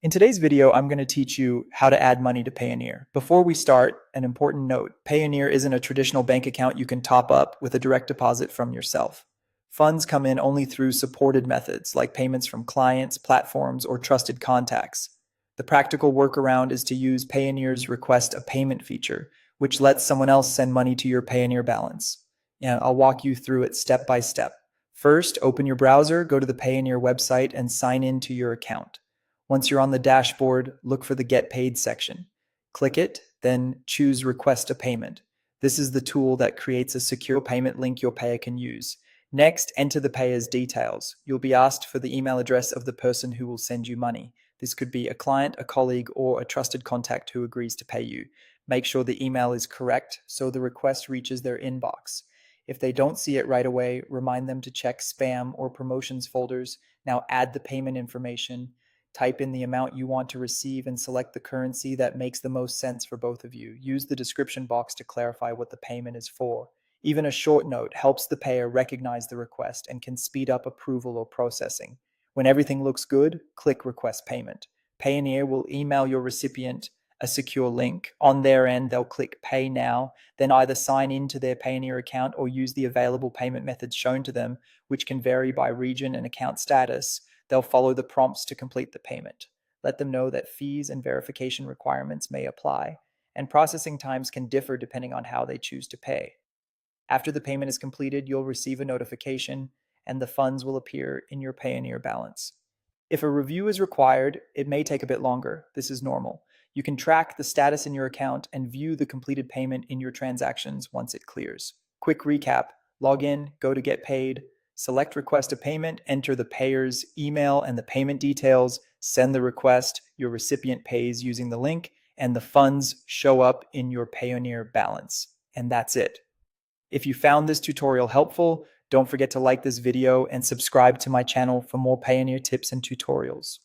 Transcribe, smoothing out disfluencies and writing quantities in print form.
In today's video, I'm going to teach you how to add money to Payoneer. Before we start, an important note. Payoneer isn't a traditional bank account you can top up with a direct deposit from yourself. Funds come in only through supported methods like payments from clients, platforms, or trusted contacts. The practical workaround is to use Payoneer's request a payment feature, which lets someone else send money to your Payoneer balance. I'll walk you through it step by step. First, open your browser, go to the Payoneer website, and sign in to your account. Once you're on the dashboard, look for the Get Paid section. Click it, then choose Request a Payment. This is the tool that creates a secure payment link your payer can use. Next, enter the payer's details. You'll be asked for the email address of the person who will send you money. This could be a client, a colleague, or a trusted contact who agrees to pay you. Make sure the email is correct so the request reaches their inbox. If they don't see it right away, remind them to check spam or promotions folders. Now add the payment information. Type in the amount you want to receive and select the currency that makes the most sense for both of you. Use the description box to clarify what the payment is for. Even a short note helps the payer recognize the request and can speed up approval or processing. When everything looks good, click Request Payment. Payoneer will email your recipient a secure link. On their end, they'll click Pay Now, then either sign into their Payoneer account or use the available payment methods shown to them, which can vary by region and account status. They'll follow the prompts to complete the payment. Let them know that fees and verification requirements may apply, and processing times can differ depending on how they choose to pay. After the payment is completed, you'll receive a notification, and the funds will appear in your Payoneer balance. If a review is required, it may take a bit longer. This is normal. You can track the status in your account and view the completed payment in your transactions once it clears. Quick recap: log in, go to Get Paid, select Request a Payment, enter the payer's email and the payment details, send the request, your recipient pays using the link, and the funds show up in your Payoneer balance. And that's it. If you found this tutorial helpful, don't forget to like this video and subscribe to my channel for more Payoneer tips and tutorials.